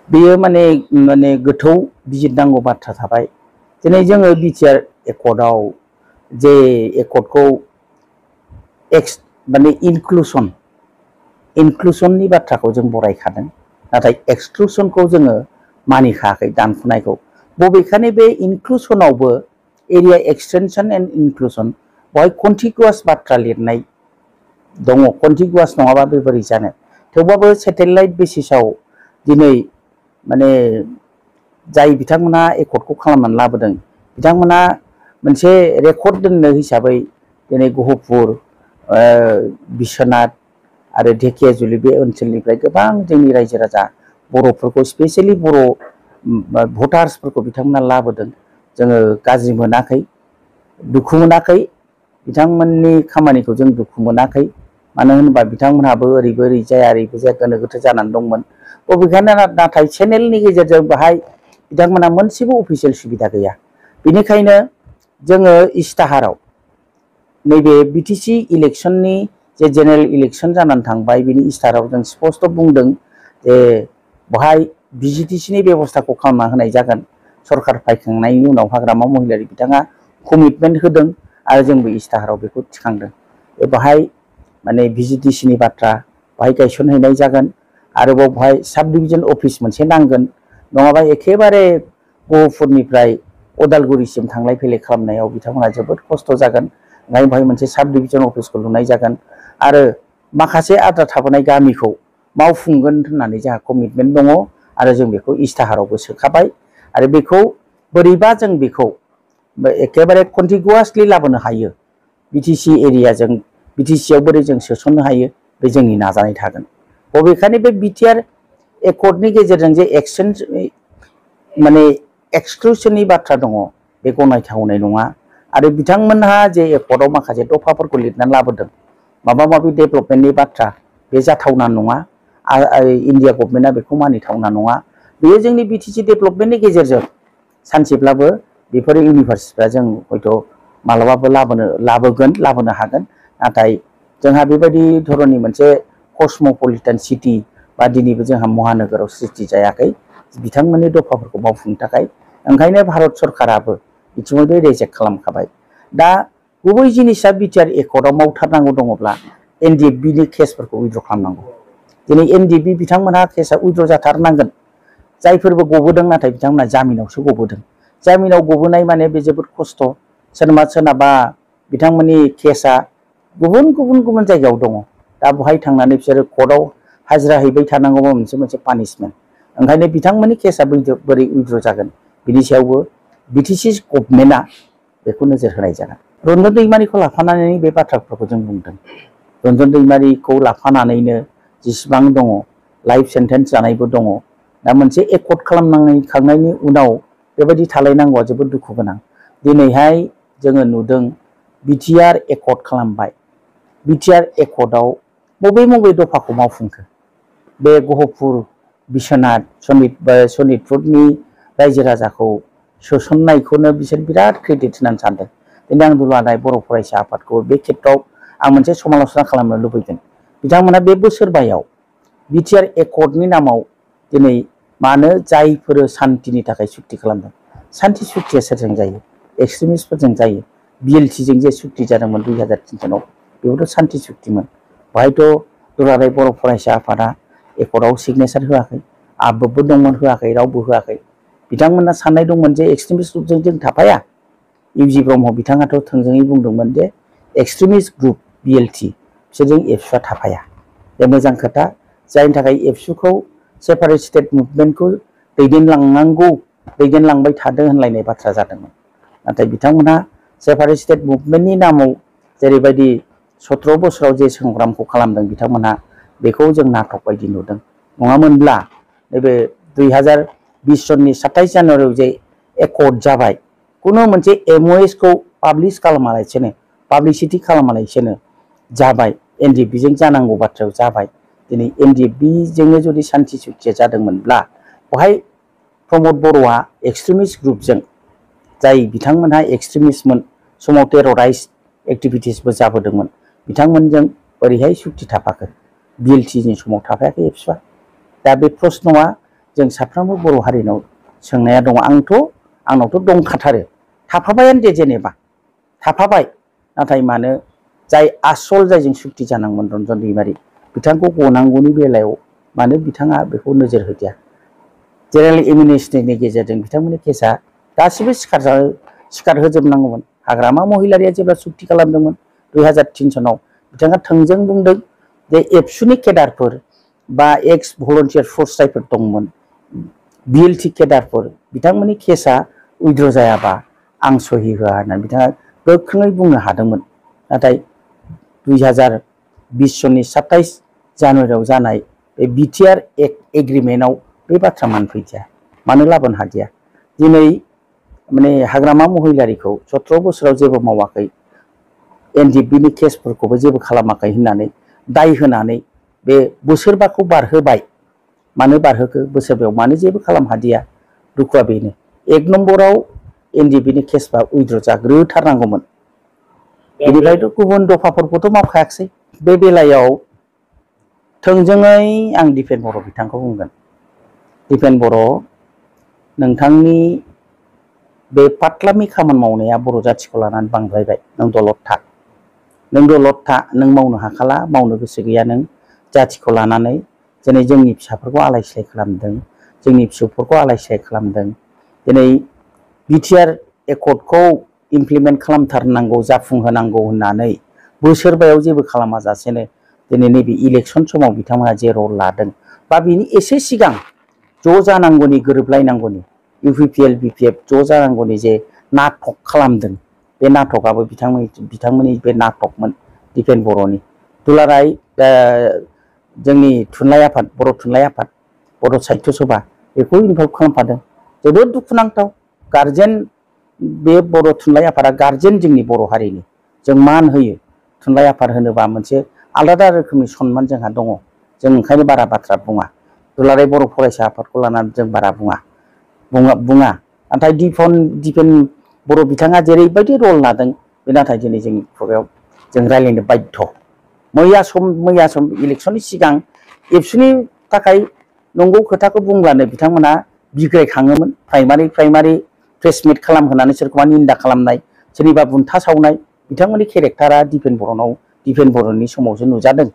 बेयो माने माने गोथौ बिजिरनांगौ बाथ्रा थाबाय। दिनै जोङो बिटिआर एकर्डआव जे एकर्डखौ माने इनक्लुसननि बाथ्राखौ जों बरायखादों, नाथाय एक्सक्लुसनखौ जोङो मानिखायाखै दानख'नायखौ। बबेखानि बे इनक्लुसनावबो एरिया एक्सटेनसन एन्ड इनक्लुसन बेवहाय कन्टिगुवास बाथ्रा लिरनाय दङ। कन्टिगुवास नङाबा बे बोरै जानो। थेवबाबो सेटेलाइट बेसिसाव दिनै माने जाय बिथांमोना एकर्डखौ खालामनानै लाबोदों बिथांमोना मोनसे रेकर्ड दोननो हिसाबै दिनै गहपुर, बिश्वनाथ आरो ढेकियाजुलि बे ओनसोलनिफ्राय गोबां जोंनि रायजो राजा बर'फोरखौ स्पेसियेलि बर' भटार्सफोरखौ बिथांमोना लाबोदों। जोङो गाज्रि मोनाखै, दुखु मोनाखै, बिथांमोननि खामानिखौ जों दुखु मोनाखै। मानो होनोबा बिथांमोनहाबो ओरैबो ओरै जाया ओरैबो जाया गोनो गोथो जानानै दंमोन। बबेखानि नाथाय चेनेलनि गेजेरजों बाहाय बिथांमोना मोनसेबो अफिसियेल सुबिदा गैया। बेनिखायनो जोङो इस्ताहाराव नैबे बिटिसि इलेक्शननि जे जेनेरेल इलेक्शन जानानै थांबाय बिनि इस्ताहाराव जों स्पष्ट बुंदों जे बेवहाय बिजिटिसिनि बेबस्थाखौ खालामना होनाय जागोन। सरकार फायखांनायनि उनाव हाग्रामा महिलारि बिथाङा कमिटमेन्ट होदों आरो जोंबो इस्ताहाराव बेखौ थिखांदों। बेवहाय माने बिजिटिसिनि बाथ्रा बेवहाय गायसनहैनाय जागोन। आरोबाव बेवहाय साब डिभिजन अफिस मोनसे नांगोन, नङाबा एखेबारे गहपुरनिफ्राय उदालगुरिसिम थांलाय फैलाय खालामनायाव बिथांमोना जोबोद खस्थ' जागोन। ओंखायनो बेवहाय मोनसे साब डिभिजन अफिसखौ लुनाय जागोन आरो माखासे आद्रा थाबोनाय गामिखौ मावफुंगोन होननानै जोंहा कमिटमेन्ट दङ आरो जों बेखौ इस्ताहारावबो सोखाबाय। आरो बेखौ बोरैबा जों बेखौ एखेबारे कन्टिगुवासलि लाबोनो हायो, बिटिसि एरियाजों बिटिसिआव बोरै जों सोसननो हायो बे जोंनि नाजानाय थागोन। बबेखानि बे बिटिआर एकर्डनि गेजेरजों जे माने एक्सक्लुसननि बाथ्रा दङ बे गनायथावनाय नङा। आरो बिथांमोनहा जे एकर्डआव माखासे दफाफोरखौ लिरनानै लाबोदों माबा माबि डेभेलपमेन्टनि बाथ्रा, बे जाथावना नङा। इन्डिया गभर्नमेन्टआ बेखौ मानिथावना नङा। बेयो जोंनि बिटिसि डेभेलपमेन्टनि गेजेरजों सानसेब्लाबो बेफोर इउनिभार्सिटिफ्रा जों हयथ' मालाबाबो लाबोनो हागोन। नाथाय जोंहा बेबायदि धरननि मोनसे कस्मोपलिटान सिटि बा दिनैबो जोंहा महानोगोराव सृष्टि जायाखै बिथांमोननि दफाफोरखौ मावफुंनो थाखाय। ओंखायनो भारत सरकाराबो बिथिङाव रेजेक्ट खालामखाबाय। दा गुबै जिनिसा बिटिआर एकर्डआव मावथारनांगौ दङब्ला एनडिएफबिनि केसफोरखौ उइड्र खालामनांगौ। दिनै एनडिएफबि बिथांमोनहा केसआ उइड्र जाथारनांगोन। जायफोरबो गबोदों नाथाय बिथांमोना जामिनावसो गबोदों। जामिनाव गबोनाय माने बे जोबोद खस्थ'। सोरनाबा बिथांमोननि केसआ गुबुन जायगायाव दङ। दा बेवहाय थांनानै बिसोरो कर्टआव हाजिरा हैबाय थानांगौबा मोनसे पानिशमेन्ट। ओंखायनो बिथांमोननि केसआ बोरै उइड्र जागोन बिनि सायावबो बिटिसि गभर्नमेन्टआ बेखौ नोजोर होनाय जागोन। रन्जन दैमारिखौ लाफानानै बे बाथ्राफोरखौ जों बुंदों। रन्जन दैमारिखौ लाफानानैनो जेसेबां दङ लाइफ सेन्टेन्स जानायबो दङ। दा मोनसे एकर्ड खालामखांनायनि उनाव बेबायदि थालायनांगौआ जोबोद दुखु गोनां। दिनैहाय जोङो नुदों बिटिआर एकर्ड खालामबाय। बिटिआर एकर्डआव बबे दफाखौ मावफुंखो? बे गहपुर, बिश्वनाथ, सनितपुरनि रायजो राजाखौ सोसननायखौनो बिसोर बिराद क्रेडिट होनानै सानदों। दिनै आं दुलाराय बर' फरायसा आफादखौ बे खेत्रआव आं मोनसे समाल'सना खालामनो लुबैगोन। बिथांमोना बे बोसोरबायाव बिटिआर एकर्डनि नामाव दिनै मानो जायफोर सान्थिनि थाखाय सुक्ति खालामदों, सान्थि सुक्तिया सोरजों जायो? एक्सट्रिमिस्टफोरजों जायो। बिएलटिजों जे सुक्ति जादोंमोन 2003 सनाव बेबोथ' सान्थि सुक्तिमोन। बेवहायथ' दुलाराय बर' फरायसा आफादा एकर्डआव सिगनेसार होआखै, आबबो दंमोन होआखै, रावबो होआखै। बिथांमोना साननाय दंमोन जे एक्सट्रिमिस्ट ग्रुपजों जों थाफाया। इउजि ब्रह्म बिथाङाथ' थोंजोङै बुंदोंमोन जे एक्सट्रिमिस्ट ग्रुप बिएलटि बिसोरजों एबसुआ थाफाया। बे मोजां खोथा, जायनि थाखाय एबसुखौ सेपारेट स्टेट मुभमेन्टखौ दैदेनलांबाय थादों होनलायनाय बाथ्रा जादोंमोन। नाथाय बिथांमोनहा सेपारेट स्टेट मुभमेन्टनि नामाव जेरैबायदि 17 बोसोराव जे संग्रामखौ खालामदों बिथांमोनहा बेखौ जों नाटक बायदि नुदों। नङामोनब्ला नैबे 2020 सननि 27 जानुवारियाव जे एकर्ड जाबाय, खुनु मोनसे एमअएसखौ पाब्लिश खालामालासेनो, पाब्लिसिटि खालामालासेनो जाबाय, एनडिएफबिजों जानांगौ बाथ्रायाव जाबाय। दिनै एनडिएफबिजोंनो जुदि सान्थि सुक्तिया जादोंमोनब्ला बेवहाय प्रमद बर'आ एक्सट्रिमिस्ट ग्रुपजों, जाय बिथांमोनहा एक्सट्रिमिस्टमोन, समाव टेरराइज एक्टिभिटिसबो जाबोदोंमोन, बिथांमोनजों ओरैहाय सुक्ति थाफाखो? बिएलटिनि समाव थाफायाखै एबसुआ। दा बे प्रश्नआ जों साफ्रोमबो बर' हारिनाव सोंनाया दङ। आंनावथ' दंखाथारो, थाफाबायानो दे, जेनेबा थाफाबाय, नाथाय मानो जाय आसल जायजों सुक्ति जानांगौमोन रन्जन दैमारि बिथांखौ गनांगौनि बेलायाव मानो बिथाङा बेखौ नोजोर होदिया? जेनेरेल एमिनेस्टिनि गेजेरजों बिथांमोननि केसा गासिबो सिखार होजोबनांगौमोन। हाग्रामा महिलारिया जेब्ला सुक्ति खालामदोंमोन 2003 सनाव बिथाङा थोंजों बुंदों जे एबसुनि केडारफोर बा एक्स भलन्टियार फोर्स जायफोर दंमोन, बिएलटि केडारफोर, बिथांमोननि केसा उइद्र जायाबा आं सहि होआ होननानै बिथाङा गोख्रोङै बुंनो हादोंमोन। नाथाय 2020 सननि 27 जानुवारियाव जानाय बे बिटिआर एग्रिमेन्टआव बे बाथ्रा मानो फैदिया, मानो लाबोनो हादिया? दिनै माने हाग्रामा महिलारिखौ 17 बोसोराव जेबो मावाखै, एनडिएफबिनि केसफोरखौबो जेबो खालामाखै होननानै दाय होनानै बे बोसोरबाखौ बारहोबाय। मानो बारहोखो? बोसोरबायाव मानो जेबो खालामहादिया? दुखुआ बेनो। 1 नम्बराव एनडिएफबिनि केसबा उइद्र जाग्रोथारनांगौमोन। बेनिफ्रायथ' गुबुन दफाफोरखौथ' मावखायाखसै। बे बेलायाव थोंजोङै आं दिपेन बर' बिथांखौ बुंगोन। दिपेन बर', नोंथांनि बे फाथलामि खामानि मावनाया बर' जाथिखौ लानानै बांद्रायबाय। नों दलद था, नों मावनो हाखाला, मावनो गोसो गैया। नों जाथिखौ लानानै दिनै जोंनि फिसाफोरखौ आलाय सिलाय खालामदों, जोंनि फिसौफोरखौ आलाय सिलाय खालामदों। दिनै बिटिआर एकर्डखौ इमप्लिमेन्ट खालामथारनांगौ, जाफुंहोनांगौ होननानै बोसोरबायाव जेबो खालामाजासेनो दिनै नैबे इलेक्सन समाव बिथांमोना जे रल लादों बा बिनि एसे सिगां ज' जानांगौनि, गोरोबलायनांगौनि, इउपिपिएल बिपिएफ ज' जानांगौनि जे नाटक खालामदों, बे नाटकआबो बिथांमोननि बे नाटकमोन दिपेन बर'नि। दुलाराय जोंनि थुनलाइ आफाद, बर' थुनलाइ आफाद, बर' साहित्य सभा बेखौ इनभल्भ खालामफादों। जोबोद दुखुनांथाव। गारजेन, बे बर' थुनलाइ आफादा गारजेन जोंनि बर' हारिनि। जों मान होयो। थुनलाइ आफाद होनोबा मोनसे आलादा रोखोमनि सनमान जोंहा दङ। जों ओंखायनो बारा बाथ्रा बुङा। दुलाराय बर' फरायसा आफादखौ लानानै जों बारा बुङा। नाथाय दिपेन बर' बिथाङा जेरैबायदि रल लादों, बे नाथाय दिनै जोंनि खुगायाव जों रायज्लायनो बाध्य। मैया सम इलेक्सननि सिगां एबसुनि थाखाय नंगौ खोथाखौ बुंब्लानो बिथांमोना बिग्रायखाङोमोन। प्राइमारि प्रेस मिट खालामहोनानै सोरखौबा निन्दा खालामनाय, सोरनिबा बुन्था सावनाय, बिथांमोननि केरेक्टारा दिपेन बर'नि समावसो नुजादों।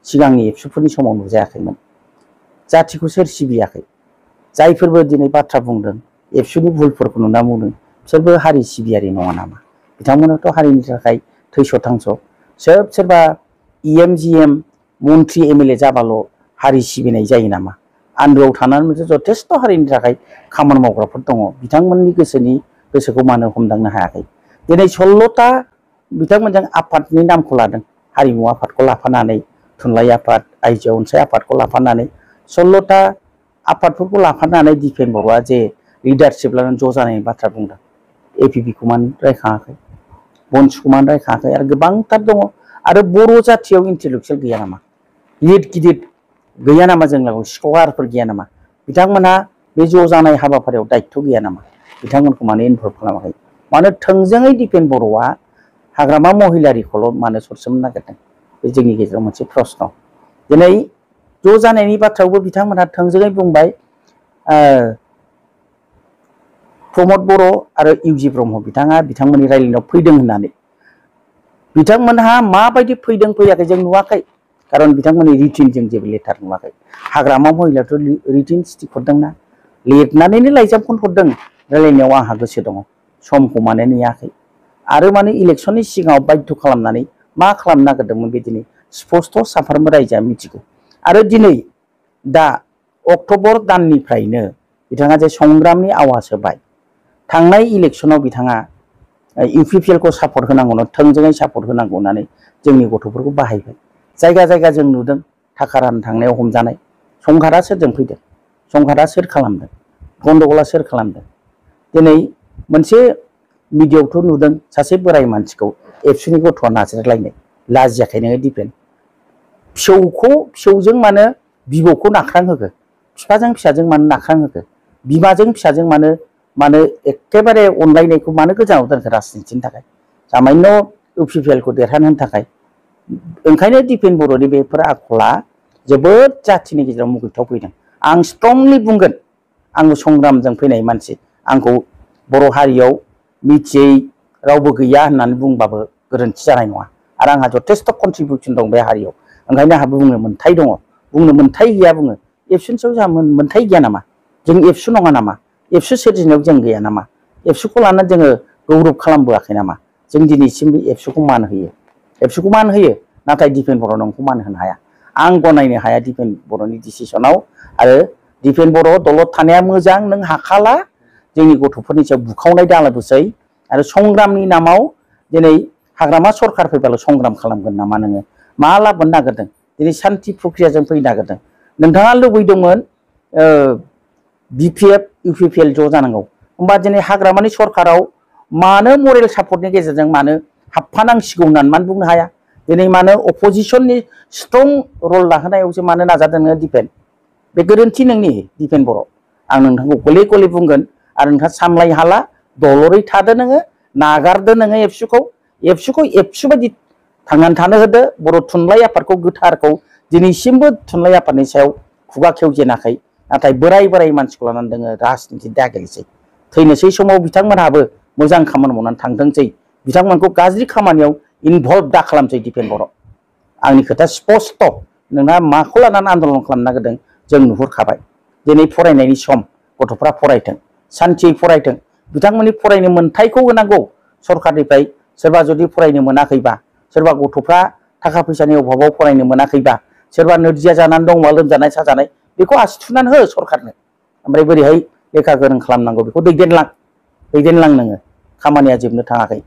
सिगांनि एबसुफोरनि समाव नुजायाखैमोन। जाथिखौ सोर सिबियाखै? जायफोरबो दिनै बाथ्रा बुंदों, एबसुनि भुलफोरखौ नुना बुंदों, बिसोरबो हारि सिबियारि नङा नामा? बिथांमोनाथ' हारिनि थाखाय थैस' थांस'। सोरबा इएम जिएम मन्त्रि एमएलए जाबाल' हारि सिबिनाय जायो नामा? आन्दोआव थानानै मोनसे जथेस्थ' हारिनि थाखाय खामानि मावग्राफोर दङ। बिथांमोननि गोसोखौ मानो हमदांनो हायाखै? दिनै 16ता बिथांमोनजों आफादनि नामखौ लादों। हारिमु आफादखौ लाफानानै, थुनलाइ आफाद, आइजो अनसाय आफादखौ लाफानानै, 16ता आफादफोरखौ लाफानानै दिपेन बर'आ जे लिडारशिप लानानै ज' जानायनि बाथ्रा बुंदों, एपिपिखौ मानो रायखाङाखै? बनसुखौ मानो रायखाङाखै? आरो गोबांथार दङ। आरो बर' जाथियाव इन्टेलेक्सुयेल गैया नामा? गिदिर गैया नामा? जों लागोआव स्कलारफोर गैया नामा? बिथांमोनहा बे ज' जानाय हाबाफारियाव दायित्व गैया नामा? बिथांमोनखौ मानो इनभल्भ खालामाखै? मानो थोंजोङै दिपेन बर'आ हाग्रामा महिलारिखौल' मानो सरसोमनो नागिरदों? बे जोंनि गेजेराव मोनसे प्रश्न। दिनै ज' जानायनि बाथ्रायावबो बिथांमोनहा थोंजोङै बुंबाय, प्रमद बर' आरो इउजि ब्रह्म बिथाङा बिथांमोननि रायज्लायनायाव फैदों होननानै। बिथांमोनहा माबायदि फैदों फैयाखै जों नुवाखै, खारन बिथांमोननि रिटिनजों जेबो लेटार नुवाखै। हाग्रामा महिलारियाथ' रिटिन स्टिक हरदोंना, लिरनानैनो लाइजामखौनो हरदों, रायज्लायनायाव आंहा गोसो दङ, समखौ मानो नेयाखै? आरो माने इलेक्सननि सिगाङाव बाध्य खालामनानै मा खालामनो नागिरदोंमोन बे दिनै स्पस्ट' साफ्रोमबो रायजोआ मिथिगौ। आरो दिनै दा अक्ट'बर दाननिफ्रायनो बिथाङा जे संग्रामनि आवाज होबाय, थांनाय इलेक्सनाव बिथाङा इउपिपिएलखौ सापर्ट होनांगौनो, थोंजोङै सापर्ट होनांगौ होननानै जोंनि गथ'फोरखौ बाहायबाय। जायगा जायगा जों नुदों थाखा राननो थांनायाव हमजानाय। संघारा सोरजों फैदों? संघारा सोर खालामदों? गन्दगला सोर खालामदों? दिनै मोनसे मिडियाआवथ' नुदों सासे बोराय मानसिखौ एबसुनि गथ'आ नाज्रायलायनाय। लाजियाखै नोङो दिपेन? फिसौजों मानो बिबौखौ नाख्रांहोखो? बिफाजों फिसाजों मानो नाख्रांहोखो? बिमाजों फिसाजों मानो एखेबारे अनलायनायखौ मानो गोजानाव दोनखो राजनितिनि थाखाय? सामान्य इउपिपिएलखौ देरहानो होनो थाखाय। ओंखायनो दिपेन बर'नि बेफोर आखला जोबोद जाथिनि गेजेराव मुगैथाव फैदों। आं स्ट्रंलि बुंगोन आंबो संग्रामजों फैनाय मानसि आंखौ बर' हारियाव मिथियै रावबो गैया होननानै बुंबाबो गोरोन्थि जानाय नङा आरो आंहा जथेस्थ कन्ट्रिबिउसन दं बे हारियाव ओंखायनो आंहा बुंनो मोन्थाय दङ बुंनो मोन्थाय गैया बुङो एबसुनि सायाव जोंहा मोन्थाय गैया नामा जों एबसु नङा नामा एबसु सोरजिनायाव जों गैया नामा एबसुखौ लानानै जोङो गौरब खालामबोआखै नामा जों दिनैसिमबो एबसुखौ मान होयो एबसुखौ मान होयो नाथाय दिपेन बर' नोंखौ मान होनो हाया आं गनायनो हाया दिपेन बर'नि डिसिसनाव आरो दिपेन बर' दलद थानाया मोजां नों हाखाला जोंनि गथ'फोरनि सायाव बुखावनाय दालाबोसै आरो संग्रामनि नामाव दिनै हाग्रामा सरखार फैबाल' संग्राम खालामगोन नामा नोङो मा लाबोनो नागिरदों दिनै सान्थि प्रक्रियाजों फैनो नागिरदों नोंथाङा लुबैदोंमोन बिपिएफ इउपिपिएल ज' जानांगौ होमबा दिनै हाग्रामानि सरखाराव मानो मरेल सापर्टनि गेजेरजों मानो हाबफानांसिगौ होननानै मानो बुंनो हाया दिनै मानो अपोजिशननि स्ट्रं रल लाहोनायावसो मानो नाजादों नोङो दिपेन बे गोरोन्थि नोंनि दिपेन बर' आं नोंथांखौ गले गले बुंगोन आरो नोंथाङा सामलायनो हाला दलरै थादो नोङो नागारदो नोङो एबसुखौ एबसु बायदि थांनानै थानो होदो बर' थुनलाइ आफादखौ गोथारखौ दिनैसिमबो थुनलाइ आफादनि सायाव खुगा खेवजेनाखै नाथाय बोराय बोराय मानसिखौ लानानै जोङो राजनिति दागेलसै थैनोसै समाव बिथांमोनहाबो मोजां खामानि मावनानै थांथोंसै बिथांमोनखौ गाज्रि खामानियाव इनभल्भ दा खालामसै दिपेन बर' आंनि खोथा स्पष्ट नोंहा माखौ लानानै आन्दलन खालामनो नागिरदों जों नुहुरखाबाय दिनै फरायनायनि सम गथ'फ्रा फरायथों सान्थियै फरायथों बिथांमोननि फरायनो मोन्थायखौ होनांगौ सरखारनिफ्राय सोरबा जुदि फरायनो मोनाखैबा सोरबा गथ'फ्रा थाखा फैसानि अभाबाव फरायनो मोनाखैबा सोरबा नोरजिया जानानै दंबा लोमजानाय साजानाय बेखौ आसि थुनानै हो सरखारनो ओमफ्राय बोरैहाय लेखा गोरों खालामनांगौ बेखौ दैदेनलां नोङो खामानिया जोबनो थाङाखै